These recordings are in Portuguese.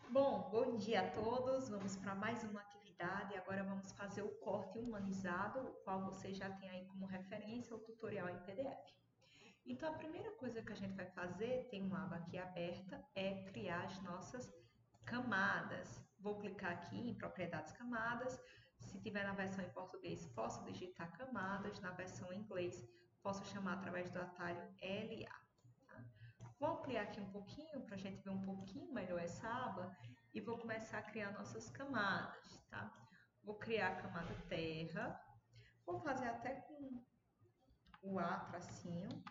Bom dia a todos. Vamos para mais uma atividade. Agora vamos fazer o corte humanizado, o qual você já tem aí como referência o tutorial em PDF. Então, a primeira coisa que a gente vai fazer, tem uma aba aqui aberta, é criar as nossas camadas. Vou clicar aqui em propriedades camadas. Se tiver na versão em português, posso digitar camadas. Na versão em inglês, posso chamar através do atalho LA. Vou ampliar aqui um pouquinho para a gente ver um pouquinho melhor essa aba e vou começar a criar nossas camadas, tá? Vou criar a camada terra, vou fazer até com o A tracinho.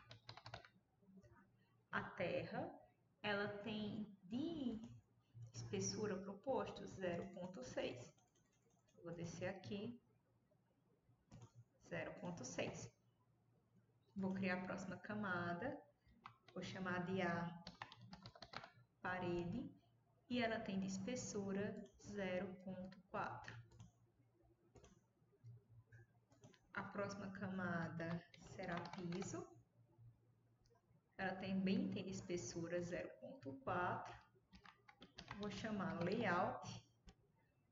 A terra, ela tem de espessura proposto 0,6. Vou descer aqui, 0,6. Vou criar a próxima camada, vou chamar de A parede e ela tem de espessura 0,4. A próxima camada será piso. Ela também tem de espessura 0,4. Vou chamar layout,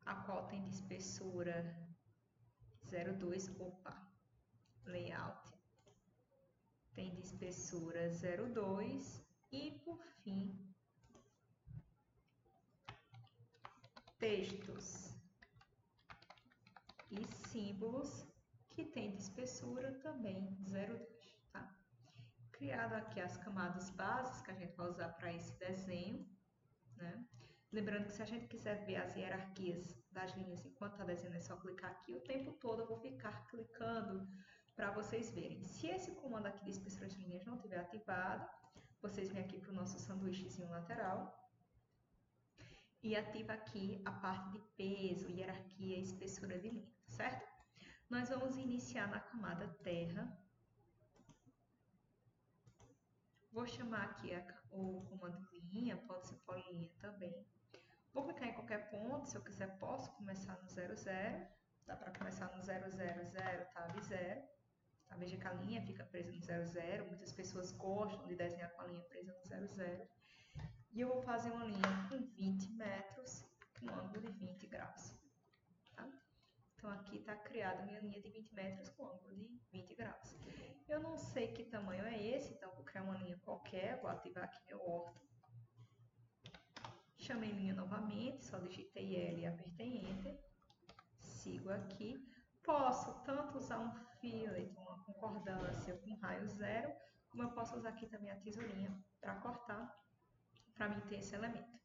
a qual tem de espessura 0,2. Opa, layout tem de espessura 0,2. E por fim, textos e símbolos, que tem de espessura também 0,2, tá? Criado aqui as camadas bases que a gente vai usar para esse desenho, né? Lembrando que se a gente quiser ver as hierarquias das linhas enquanto está desenhando, é só clicar aqui. O tempo todo eu vou ficar clicando para vocês verem. Se esse comando aqui de espessura de linhas não estiver ativado, vocês vêm aqui para o nosso sanduíchezinho lateral e ativa aqui a parte de peso, hierarquia e espessura de linha, certo? Nós vamos iniciar na camada terra. Vou chamar aqui o comando linha, pode ser polilinha também. Vou clicar em qualquer ponto, se eu quiser posso começar no 00, dá para começar no 000, tab 0. Tá? Veja que a linha fica presa no 00, muitas pessoas gostam de desenhar com a linha presa no 00. E eu vou fazer uma linha com 20 metros, com um ângulo de 20 graus. Tá? Então, aqui está criada minha linha de 20 metros com ângulo de 20 graus. Eu não sei que tamanho é esse, então vou criar uma linha qualquer, vou ativar aqui meu orto. Chamei linha novamente, só digitei L e apertei Enter. Sigo aqui. Posso tanto usar um fillet, uma concordância com raio zero, como eu posso usar aqui também a tesourinha para cortar, para mim ter esse elemento.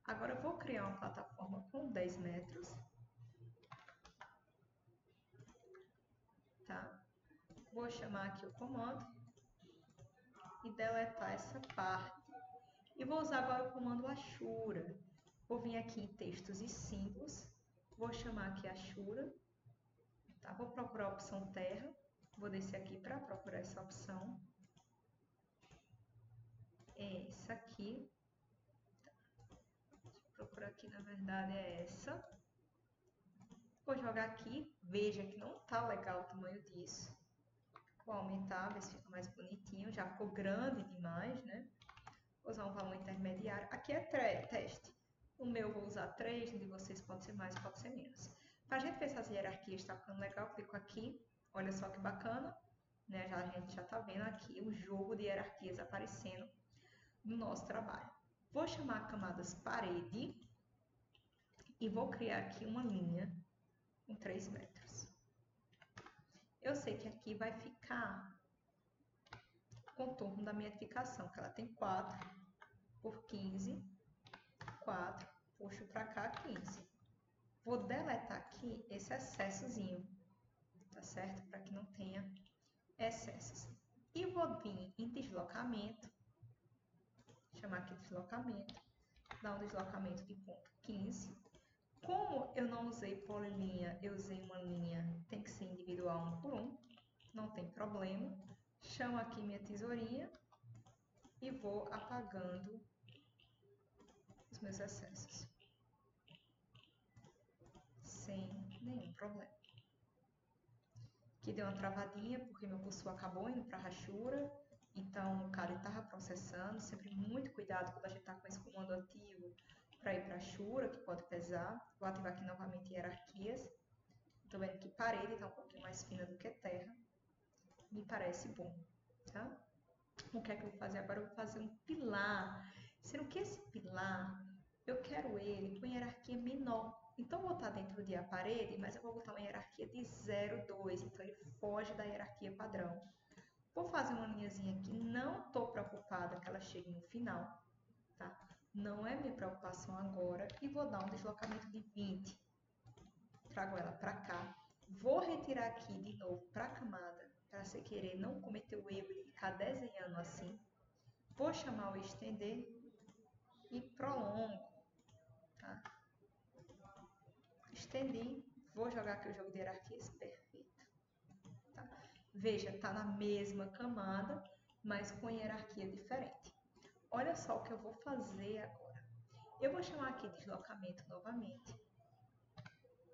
Agora eu vou criar uma plataforma com 10 metros. Tá? Vou chamar aqui o comando e deletar essa parte. E vou usar agora o comando Ashura. Vou vir aqui em textos e símbolos. Vou chamar aqui Ashura. Tá? Vou procurar a opção terra. Vou descer aqui para procurar essa opção. É essa aqui. Deixa eu procurar aqui, na verdade, é essa. Vou jogar aqui. Veja que não tá legal o tamanho disso. Vou aumentar, ver se fica mais bonitinho. Já ficou grande demais, né? Vou usar um valor intermediário. Aqui é teste. O meu eu vou usar 3, o de vocês pode ser mais, pode ser menos. Para a gente ver se as hierarquias estão ficando legal, clico aqui. Olha só que bacana. Né? A gente já está vendo aqui o jogo de hierarquias aparecendo no nosso trabalho. Vou chamar camadas parede e vou criar aqui uma linha com 3 metros. Eu sei que aqui vai ficar o contorno da minha edificação, que ela tem 4 por 15, 4, puxo para cá 15. Vou deletar aqui esse excessozinho, tá certo? Para que não tenha excessos. E vou vir em deslocamento, chamar aqui deslocamento, dar um deslocamento de ponto 15. Como eu não usei polilinha, eu usei uma linha, tem que ser individual 1 por 1, não tem problema. Chamo aqui minha tesourinha e vou apagando os meus excessos, sem nenhum problema. Aqui deu uma travadinha, porque meu cursor acabou indo para a rachura, então o CAD estava processando, sempre muito cuidado quando a gente está com esse comando ativo, para ir para a Shura, que pode pesar. Vou ativar aqui novamente hierarquias. Estou vendo que parede está um pouquinho mais fina do que terra. Me parece bom, tá? O que é que eu vou fazer agora? Eu vou fazer um pilar. Sendo que esse pilar, eu quero ele com hierarquia menor. Então, eu vou botar dentro de a parede, mas eu vou botar uma hierarquia de 0,2. Então, ele foge da hierarquia padrão. Vou fazer uma linhazinha aqui. Não estou preocupada que ela chegue no final, tá? Não é minha preocupação agora. E vou dar um deslocamento de 20. Trago ela para cá. Vou retirar aqui de novo para a camada, para você querer não cometer o erro de ficar desenhando assim. Vou chamar o estender e prolongo, tá? Estendi, vou jogar aqui o jogo de hierarquias, perfeito. Tá? Veja, está na mesma camada, mas com hierarquia diferente. Olha só o que eu vou fazer agora. Eu vou chamar aqui deslocamento novamente.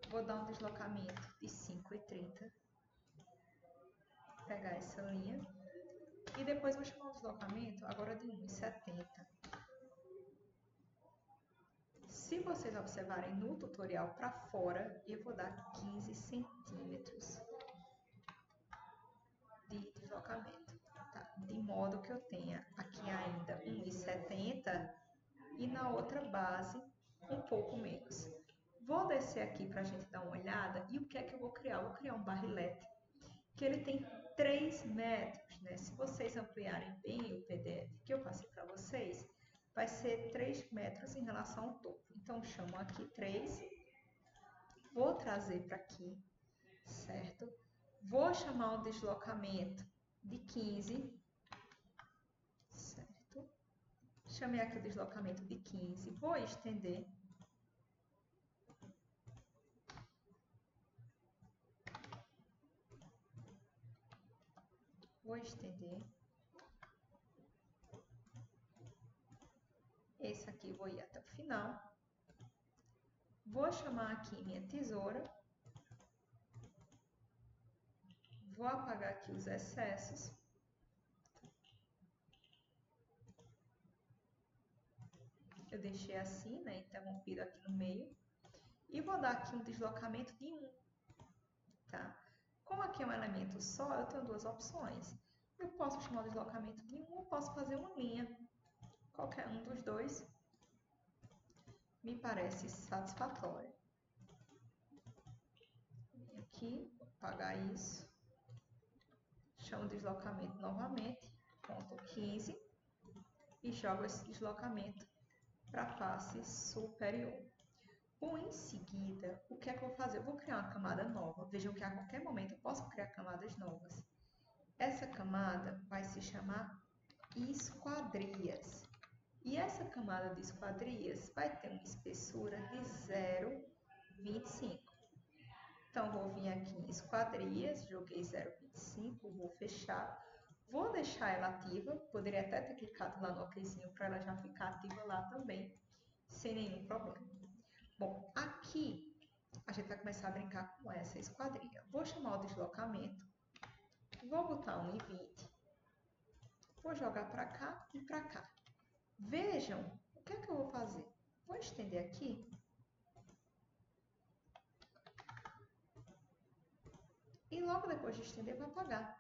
Vou dar um deslocamento de 5,30. Pegar essa linha. E depois vou chamar o deslocamento agora de 1,70. Se vocês observarem no tutorial para fora, eu vou dar 15 centímetros de deslocamento, tá? De modo que eu tenha aqui ainda 1,70 e na outra base um pouco menos. Vou descer aqui para a gente dar uma olhada e o que é que eu vou criar? Eu vou criar um barrilete que ele tem 3 metros, né? Se vocês ampliarem bem o PDF que eu passei para vocês, vai ser 3 metros em relação ao topo. Então, chamo aqui 3, vou trazer para aqui, certo? Vou chamar o deslocamento de 15, certo? Chamei aqui o deslocamento de 15, vou estender. Vou estender. Esse aqui vou ir até o final. Vou chamar aqui minha tesoura. Vou apagar aqui os excessos. Eu deixei assim, né, interrompido aqui no meio. E vou dar aqui um deslocamento de 1, tá? Como aqui é um elemento só, eu tenho duas opções. Eu posso chamar o deslocamento de 1 ou posso fazer uma linha. Qualquer um dos dois me parece satisfatório. Vem aqui, vou apagar isso. Chamo o deslocamento novamente, ponto 15. E jogo esse deslocamento para a face superior. Bom, em seguida, o que é que eu vou fazer? Eu vou criar uma camada nova. Vejam que a qualquer momento eu posso criar camadas novas. Essa camada vai se chamar esquadrias. E essa camada de esquadrias vai ter uma espessura de 0,25. Então, vou vir aqui em esquadrias, joguei 0,25, vou fechar. Vou deixar ela ativa, poderia até ter clicado lá no okzinho para ela já ficar ativa lá também, sem nenhum problema. Bom, aqui a gente vai começar a brincar com essa esquadrilha. Vou chamar o deslocamento, vou botar 1,20, vou jogar para cá e para cá. Vejam, o que é que eu vou fazer? Vou estender aqui. E logo depois de estender, vou apagar.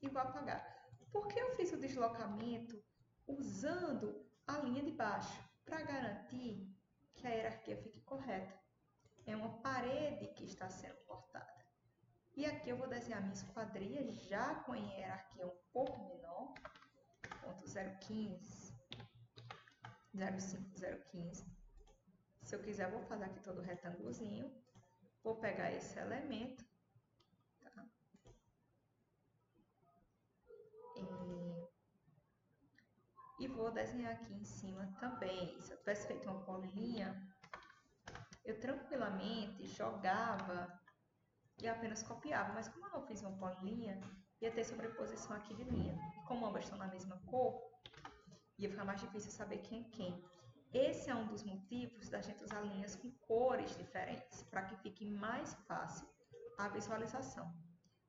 E vou apagar. Por que eu fiz o deslocamento usando a linha de baixo? Para garantir que a hierarquia fique correta. É uma parede que está sendo cortada. E aqui eu vou desenhar minha esquadrilha já com a hierarquia um pouco menor. Ponto 0,15, 0,5, 0,15. Se eu quiser, eu vou fazer aqui todo o retângulozinho. Vou pegar esse elemento. Tá? E vou desenhar aqui em cima também. Se eu tivesse feito uma polilinha, eu tranquilamente jogava e apenas copiava. Mas como eu não fiz uma polilinha, ia ter sobreposição aqui de linha. E como ambas estão na mesma cor, ia ficar mais difícil saber quem é quem. Esse é um dos motivos da gente usar linhas com cores diferentes, para que fique mais fácil a visualização.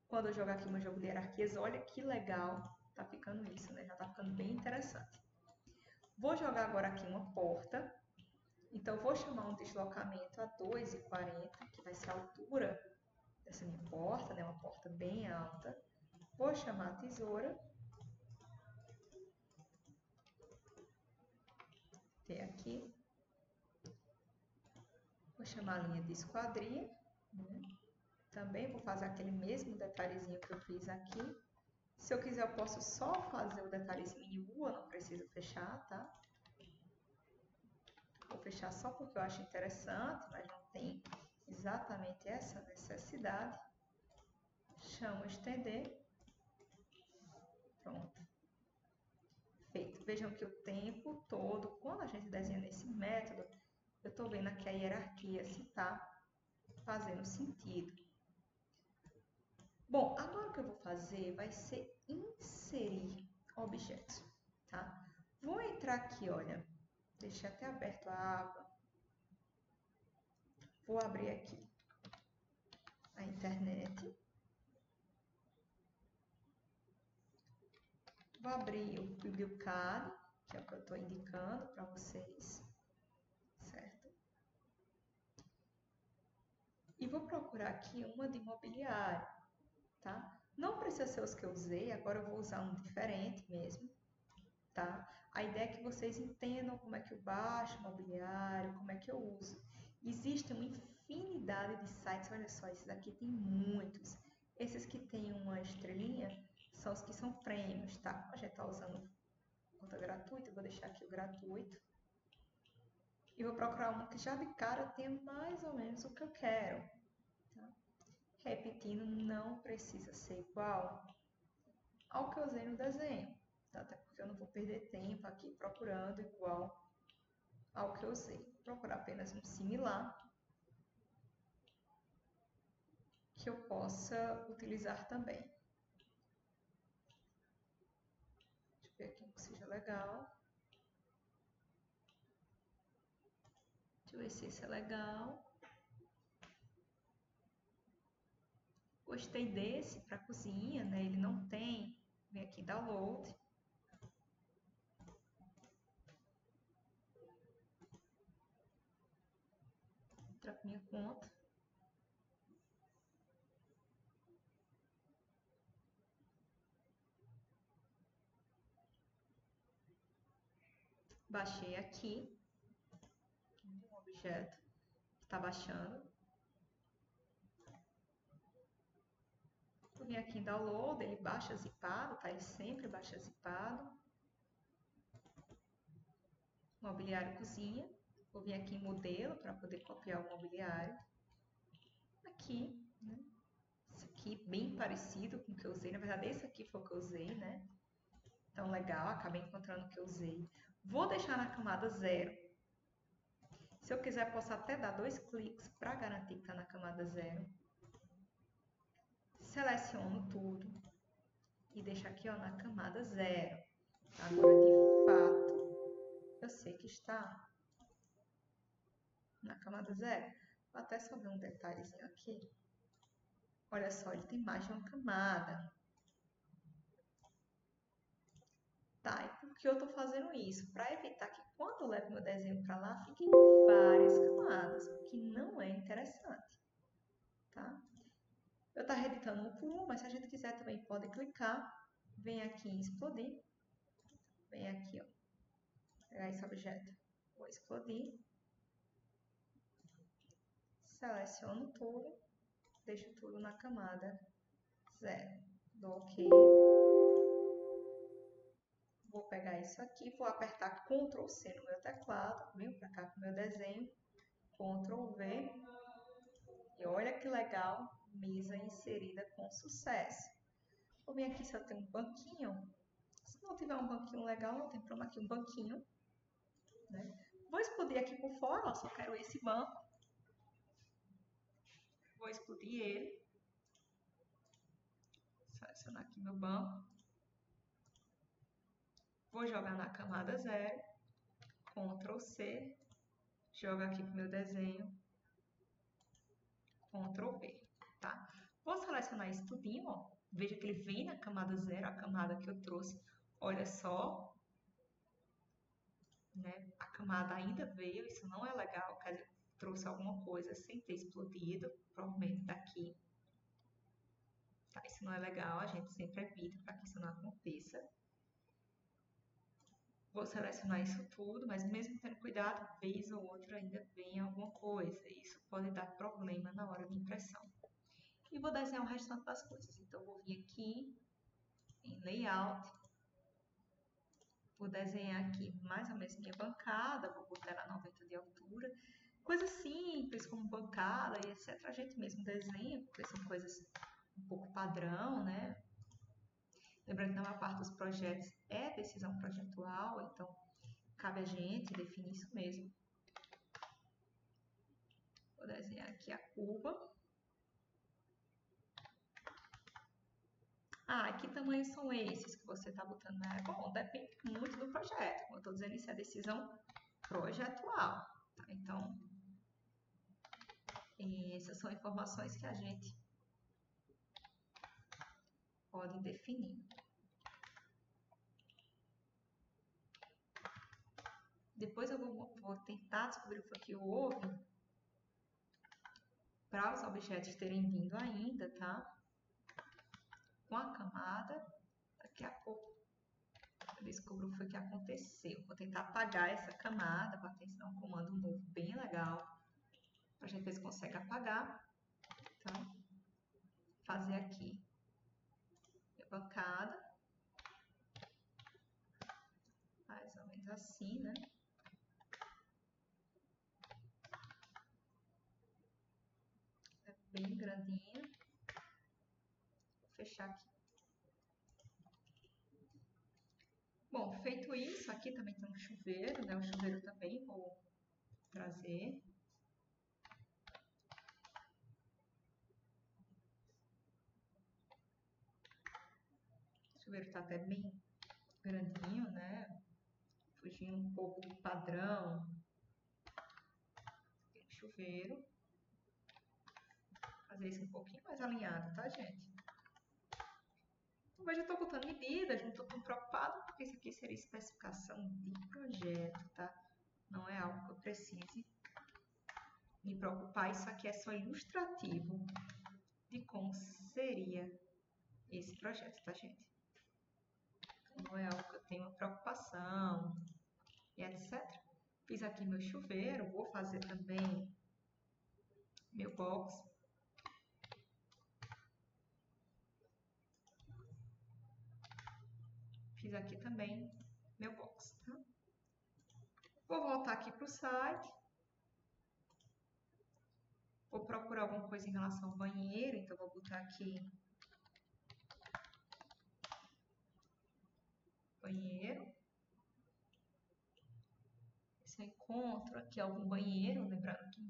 Quando eu jogar aqui meu jogo de hierarquias, olha que legal tá ficando isso, né? Já tá ficando bem interessante. Vou jogar agora aqui uma porta. Então, eu vou chamar um deslocamento a 2,40, que vai ser a altura dessa minha porta, né? Uma porta bem alta. Vou chamar a tesoura. Tem aqui. Vou chamar a linha de esquadria, né? Também vou fazer aquele mesmo detalhezinho que eu fiz aqui. Se eu quiser, eu posso só fazer o detalhezinho em rua, não preciso fechar, tá? Vou fechar só porque eu acho interessante, mas não tem exatamente essa necessidade. Chamo estender. Pronto. Feito. Vejam que o tempo todo, quando a gente desenha nesse método, eu estou vendo aqui a hierarquia se está fazendo sentido. Bom, agora o que eu vou fazer vai ser inserir objetos, tá? Vou entrar aqui, olha, deixei até aberto a aba. Vou abrir aqui a internet. Vou abrir o BuildCAD, que é o que eu estou indicando para vocês, certo? E vou procurar aqui uma de imobiliário, tá? Não precisa ser os que eu usei, agora eu vou usar um diferente mesmo, tá? A ideia é que vocês entendam como é que eu baixo imobiliário, como é que eu uso. Existe uma infinidade de sites, olha só, esses aqui tem muitos. Esses que tem uma estrelinha são os que são prêmios, tá? A gente está usando conta gratuita, eu vou deixar aqui o gratuito. E vou procurar uma que já de cara tenha mais ou menos o que eu quero. Tá? Repetindo, não precisa ser igual ao que eu usei no desenho. Tá? Até porque eu não vou perder tempo aqui procurando igual ao que eu usei. Vou procurar apenas um similar que eu possa utilizar também. Deixa eu ver aqui um que seja legal. Deixa eu ver se esse é legal. Gostei desse para cozinha, né? Ele não tem. Vem aqui download. Entrar com minha conta. Baixei aqui. Um objeto que está baixando. Eu vim aqui em download, ele baixa zipado, tá? Ele sempre baixa zipado. Mobiliário cozinha. Vou vir aqui em modelo para poder copiar o mobiliário. Aqui, né? Esse aqui bem parecido com o que eu usei. Na verdade, esse aqui foi o que eu usei, né? Então, legal, acabei encontrando o que eu usei. Vou deixar na camada 0. Se eu quiser, posso até dar 2 cliques para garantir que está na camada 0. Seleciono tudo e deixo aqui ó, na camada 0. Agora, de fato, eu sei que está na camada 0. Vou até só ver um detalhezinho aqui. Olha só, ele tem mais de uma camada. Tá, e por que eu estou fazendo isso? Para evitar que quando eu levo meu desenho para lá, fiquem várias camadas, o que não é interessante. Tá? Eu estou editando um por um, mas se a gente quiser também pode clicar. Vem aqui em explodir. Vem aqui, ó. Pegar esse objeto. Vou explodir. Seleciono tudo. Deixo tudo na camada 0. Dou OK. Vou pegar isso aqui, vou apertar Ctrl C no meu teclado. Venho para cá com o meu desenho. Ctrl V. E olha que legal, mesa inserida com sucesso. Vou vir aqui se eu tenho um banquinho. Se não tiver um banquinho legal, não tem problema aqui, um banquinho. Né? Vou explodir aqui por fora, ó, só quero esse banco. Vou explodir ele. Selecionar aqui meu banco. Vou jogar na camada 0. Ctrl C. Jogo aqui para o meu desenho. Ctrl V. Tá? Vou selecionar isso tudinho, ó. Veja que ele vem na camada 0, a camada que eu trouxe. Olha só. Né? A camada ainda veio, isso não é legal, quer dizer, trouxe alguma coisa sem ter explodido, provavelmente daqui. Tá, isso não é legal, a gente sempre evita para que isso não aconteça. Vou selecionar isso tudo, mas mesmo tendo cuidado, vez ou outra ainda vem alguma coisa. Isso pode dar problema na hora de impressão. E vou desenhar o restante das coisas. Então, vou vir aqui em Layout. Vou desenhar aqui mais ou menos minha bancada. Vou botar ela 90 de altura. Coisas simples, como bancada e etc. A gente mesmo desenha, porque são coisas um pouco padrão, né? Lembrando que na maior parte dos projetos é decisão projetual, então cabe a gente definir isso mesmo. Vou desenhar aqui a curva. Ah, que tamanhos são esses que você está botando? Bom, depende muito do projeto. Como eu estou dizendo, isso é decisão projetual. Tá? Então, essas são informações que a gente pode definir. Depois eu vou tentar descobrir o que houve para os objetos terem vindo ainda, tá? Com a camada, daqui a pouco eu descubro o que aconteceu. Vou tentar apagar essa camada para ter um comando novo bem legal, para a gente ver se consegue apagar. Então, fazer aqui a bancada, mais ou menos assim, né? É bem grandinho. Vou fechar aqui. Bom, feito isso, aqui também tem um chuveiro, né? O chuveiro também vou trazer. O chuveiro está até bem grandinho, né? Fugindo um pouco do padrão. Tem um chuveiro. Fazer isso um pouquinho mais alinhado, tá, gente? Mas eu estou botando medidas, não estou tão preocupada, porque isso aqui seria especificação de projeto, tá? Não é algo que eu precise me preocupar. Isso aqui é só ilustrativo de como seria esse projeto, tá, gente? Não é algo que eu tenho uma preocupação e etc. Fiz aqui meu chuveiro, vou fazer também meu box. Fiz aqui também meu box, tá? Vou voltar aqui para o site. Vou procurar alguma coisa em relação ao banheiro, então vou botar aqui banheiro. Se eu encontro aqui algum banheiro, lembrando que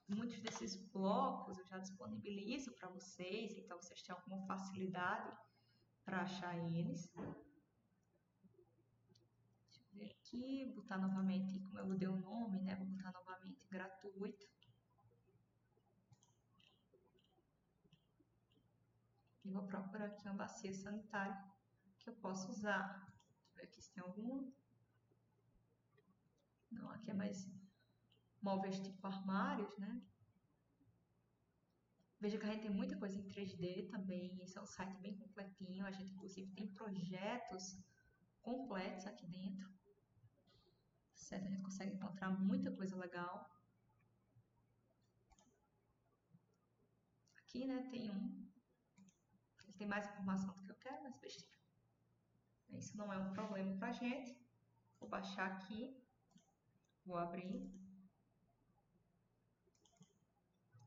muitos desses blocos eu já disponibilizo para vocês, então vocês têm alguma facilidade para achar eles. Deixa eu ver aqui, botar novamente, como eu dei o nome, né? Vou botar novamente gratuito. E vou procurar aqui uma bacia sanitária que eu posso usar. Deixa eu ver aqui se tem alguma. Não, aqui é mais móveis tipo armários, né? Veja que a gente tem muita coisa em 3D também, esse é um site bem completinho, a gente inclusive tem projetos completos aqui dentro, certo? A gente consegue encontrar muita coisa legal. Aqui, né, tem ele tem mais informação do que eu quero, mas besteira. Isso não é um problema pra gente. Vou baixar aqui, vou abrir.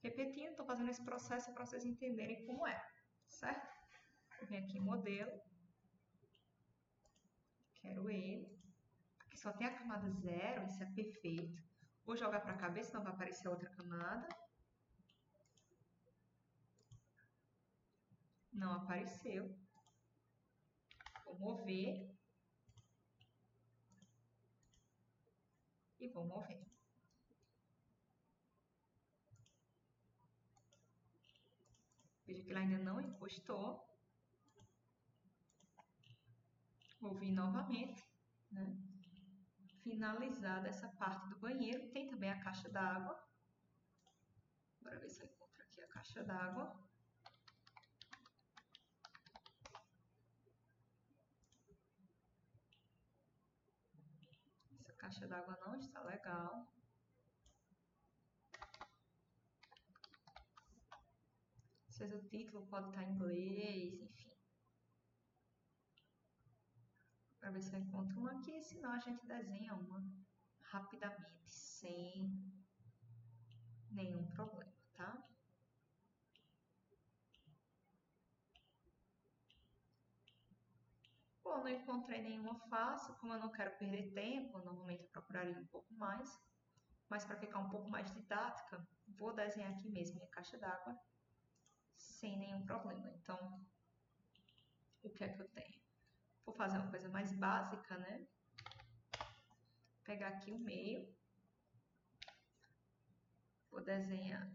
Repetindo, estou fazendo esse processo para vocês entenderem como é, certo? Vou vir aqui em modelo, quero ele. Aqui só tem a camada 0, isso é perfeito. Vou jogar para cá, ver se não vai aparecer outra camada. Não apareceu. Vou mover. E vou mover. Veja Veja que ele ainda não encostou. Vou vir novamente, né? Finalizada essa parte do banheiro. Tem também a caixa d'água. Bora ver se eu encontro aqui a caixa d'água. Essa caixa d'água não está legal. Às vezes o título pode estar em inglês, enfim. Para ver se eu encontro uma aqui, senão a gente desenha uma rapidamente, sem nenhum problema, tá? Bom, não encontrei nenhuma fácil, como eu não quero perder tempo, normalmente eu procuraria um pouco mais. Mas para ficar um pouco mais didática, vou desenhar aqui mesmo minha caixa d'água, sem nenhum problema. Então, o que é que eu tenho? Vou fazer uma coisa mais básica, né? Pegar aqui o meio. Vou desenhar.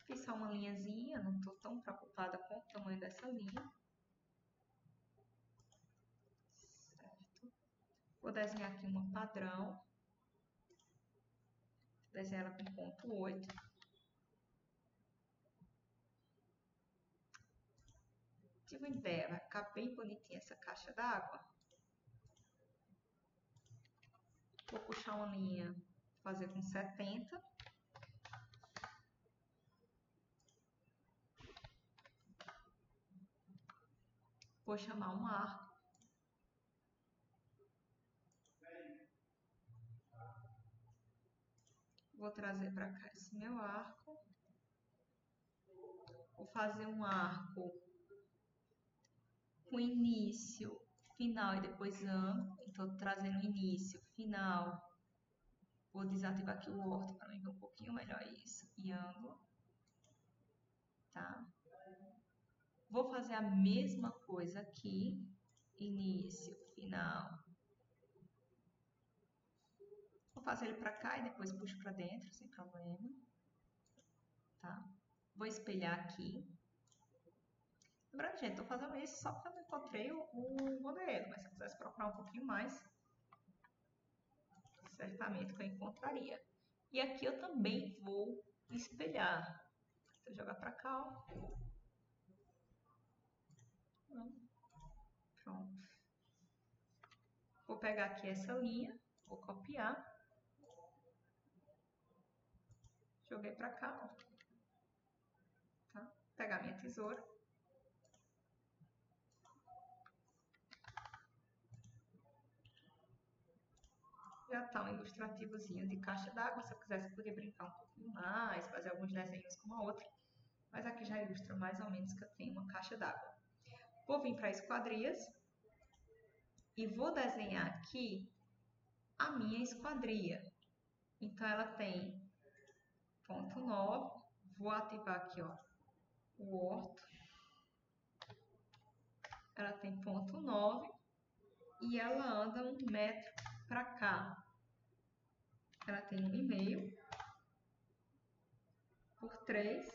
Fiz só uma linhazinha, não estou tão preocupada com o tamanho dessa linha. Certo. Vou desenhar aqui uma padrão. Vou desenhar ela com ponto 8. Tive uma ideia, vai ficar bem bonitinha essa caixa d'água. Vou puxar uma linha, fazer com 70. Vou chamar um arco. Vou trazer para cá esse meu arco. Vou fazer um arco com início, final e depois ângulo. Então, trazendo início, final. Vou desativar aqui o orto para mim ver um pouquinho melhor isso. E ângulo. Tá? Vou fazer a mesma coisa aqui. Início, final. Vou fazer ele para cá e depois puxo para dentro, sem problema. Tá? Vou espelhar aqui. Lembrando, gente, estou fazendo isso só porque eu não encontrei o modelo, mas se eu quisesse procurar um pouquinho mais, certamente que eu encontraria. E aqui eu também vou espelhar. Vou jogar para cá, ó. Pronto. Vou pegar aqui essa linha, vou copiar. Joguei para cá, ó. Tá? Pegar minha tesoura. Já está um ilustrativozinho de caixa d'água. Se eu quisesse, poderia brincar um pouquinho mais, fazer alguns desenhos como a outra. Mas aqui já ilustra mais ou menos que eu tenho uma caixa d'água. Vou vir para esquadrias e vou desenhar aqui a minha esquadria. Então, ela tem ponto 9. Vou ativar aqui, ó, o orto. Ela tem ponto 9 e ela anda 1 metro para cá. Ela tem 1,5 por 3.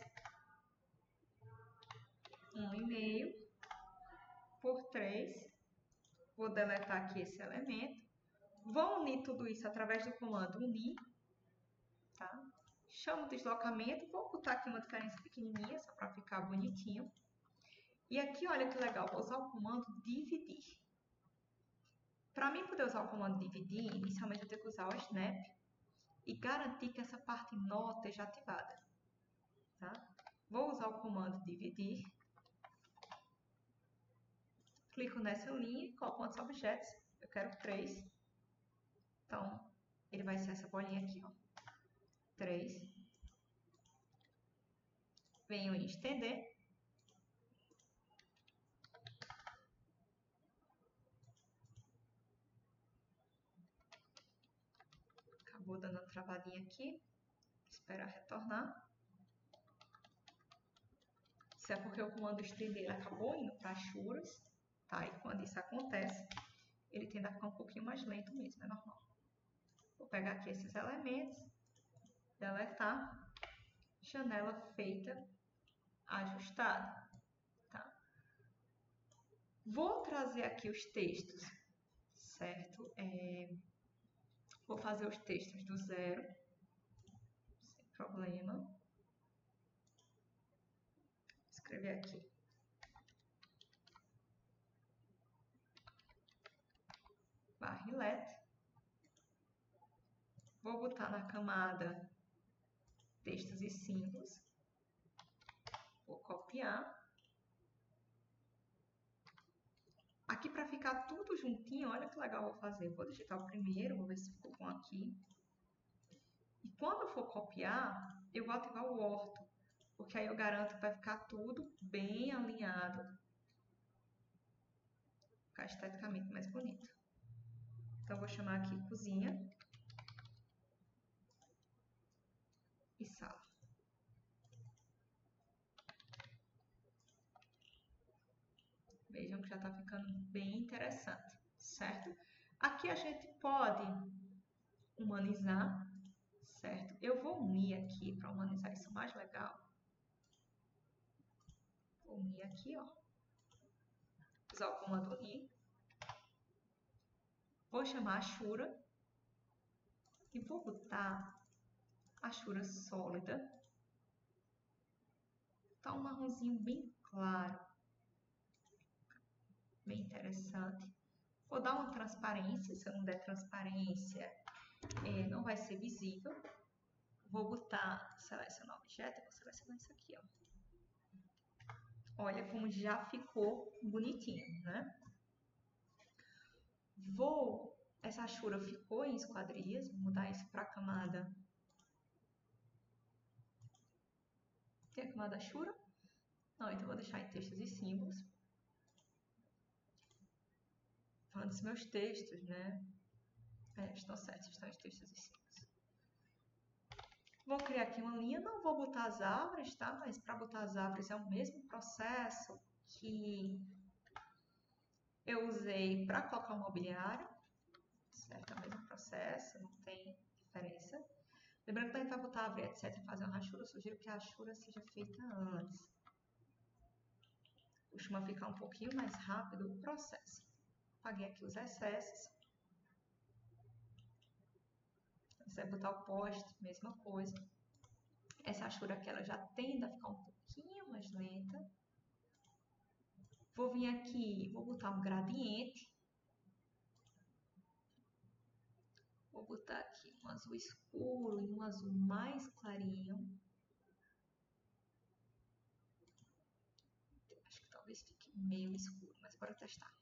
1,5 por 3. Vou deletar aqui esse elemento. Vou unir tudo isso através do comando unir. Tá? Chamo o deslocamento. Vou botar aqui uma diferença pequenininha, só para ficar bonitinho. E aqui, olha que legal, vou usar o comando dividir. Para mim poder usar o comando dividir, inicialmente eu tenho que usar o snap e garantir que essa parte nó esteja ativada. Tá? Vou usar o comando dividir. Clico nessa linha e coloco quantos objetos. Eu quero 3. Então, ele vai ser essa bolinha aqui, ó. 3. Venho em estender. Acabou dando uma travadinha aqui. Esperar retornar. Isso é porque o comando estender acabou indo para churas. Tá? E quando isso acontece, ele tende a ficar um pouquinho mais lento mesmo, é normal. Vou pegar aqui esses elementos, deletar, janela feita, ajustada, tá? Vou trazer aqui os textos, certo? Vou fazer os textos do zero, sem problema. Vou escrever aqui. Barrilete. Vou botar na camada textos e símbolos. Vou copiar. Aqui para ficar tudo juntinho, olha que legal eu vou fazer. Vou digitar o primeiro, vou ver se ficou bom aqui. E quando eu for copiar, eu vou ativar o orto, porque aí eu garanto que vai ficar tudo bem alinhado. Ficar esteticamente mais bonito. Então, vou chamar aqui cozinha e sala. Vejam que já está ficando bem interessante, certo? Aqui a gente pode humanizar, certo? Eu vou unir aqui para humanizar isso mais legal. Vou unir aqui, ó. Usar o comando unir. Vou chamar a Shura e vou botar a Shura sólida. Tá um marronzinho bem claro, bem interessante. Vou dar uma transparência, se eu não der transparência, não vai ser visível. Vou botar, selecionar o objeto, vou selecionar isso aqui, ó. Olha como já ficou bonitinho, né? Essa Shura ficou em esquadrias, vou mudar isso para a camada. Tem a camada Shura? Não, então vou deixar em textos e símbolos. Falando dos meus textos, né? Estão certos, estão em textos e símbolos. Vou criar aqui uma linha, não vou botar as árvores, tá? Mas para botar as árvores é o mesmo processo que eu usei para colocar o mobiliário, certo? É o mesmo processo, não tem diferença. Lembrando que a gente vai botar árvore, etc, e fazer uma rachura, eu sugiro que a rachura seja feita antes. Costuma ficar um pouquinho mais rápido o processo. Apaguei aqui os excessos. Você vai botar o poste, mesma coisa. Essa rachura aqui ela já tende a ficar um pouquinho mais lenta. Vou vir aqui, vou botar um gradiente. Vou botar aqui um azul escuro e um azul mais clarinho. Acho que talvez fique meio escuro, mas bora testar.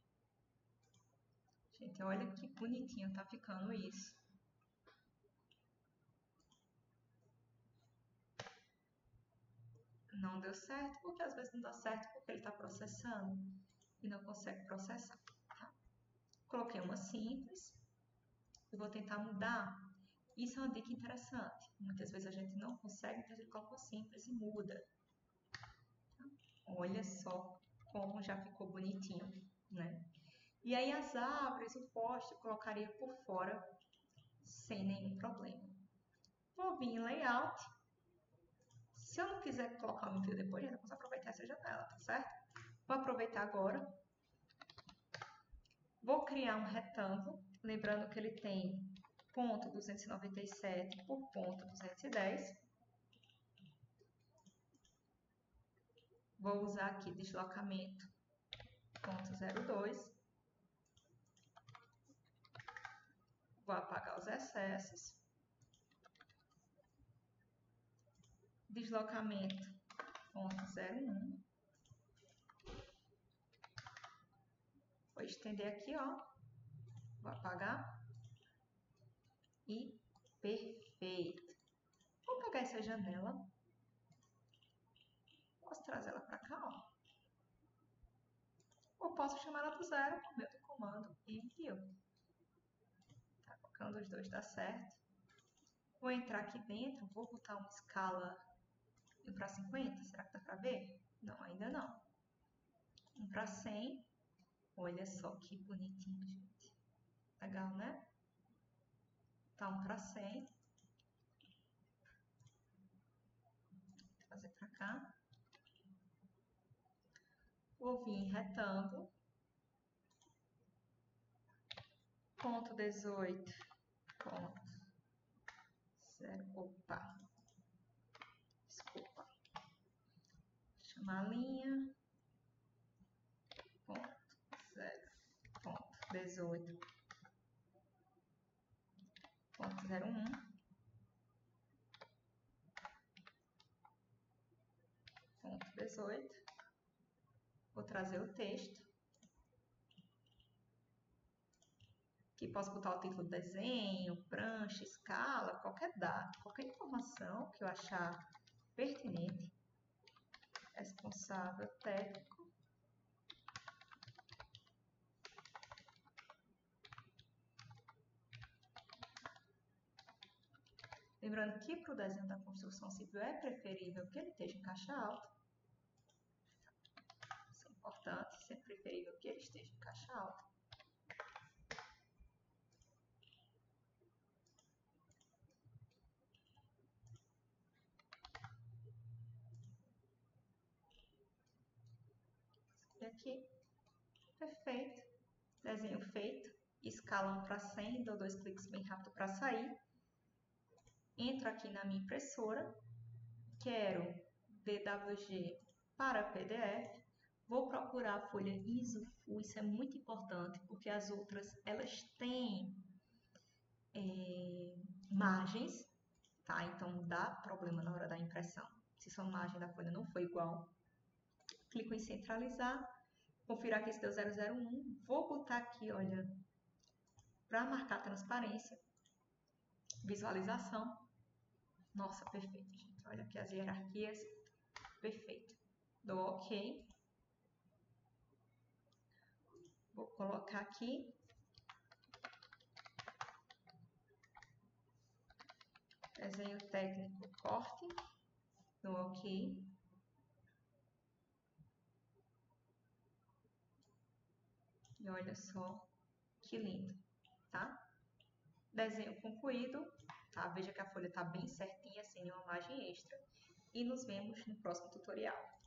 Gente, olha que bonitinho tá ficando isso. Não deu certo, porque às vezes não dá certo porque ele está processando e não consegue processar. Tá? Coloquei uma simples e vou tentar mudar. Isso é uma dica interessante. Muitas vezes a gente não consegue, então a gente coloca uma simples e muda. Tá? Olha só como já ficou bonitinho, né? E aí as árvores, o poste, eu colocaria por fora sem nenhum problema. Vou vir em layout. Se eu não quiser colocar um fio depois, eu posso aproveitar essa janela, tá certo? Vou aproveitar agora. Vou criar um retângulo, lembrando que ele tem ponto 297 por ponto 210. Vou usar aqui deslocamento ponto 02. Vou apagar os excessos. Deslocamento ponto 01. Vou estender aqui, ó. Vou apagar. E perfeito. Vou pegar essa janela. Posso trazer ela para cá, ó. Ou posso chamar ela do zero por meio do comando envio. Tá, colocando os dois dá certo. Vou entrar aqui dentro, vou botar uma escala 1 para 50, será que dá para ver? Não, ainda não. 1 para 100, olha só que bonitinho, gente. Legal, né? Tá 1 para 100. pra cá. Vou vir em retângulo. Ponto 18. Ponto. 0. Opa. Desculpa. Chamar a linha. Ponto. 0. Ponto. 18. Ponto 01. Ponto 18. Vou trazer o texto. Aqui posso botar o título do desenho, prancha, escala, qualquer dado, qualquer informação que eu achar pertinente. Responsável técnico. Lembrando que para o desenho da construção civil é preferível que ele esteja em caixa alta. Isso é importante, sempre preferível que ele esteja em caixa alta. E aqui, perfeito. Desenho feito. Escala 1 para 100, dou 2 cliques bem rápido para sair. Entro aqui na minha impressora. Quero DWG para PDF. Vou procurar a folha ISO-FU, isso é muito importante, porque as outras, elas têm margens, tá? Então, dá problema na hora da impressão. Se sua margem da folha não for igual, clico em centralizar, confirar que esse deu 001, vou botar aqui, olha, para marcar a transparência, visualização. Nossa, perfeito, gente. Olha aqui as hierarquias, perfeito. Dou OK. Vou colocar aqui. Desenho técnico, corte. Dou OK. E olha só que lindo, tá? Desenho concluído, tá? Veja que a folha está bem certinha, sem nenhuma margem extra. E nos vemos no próximo tutorial.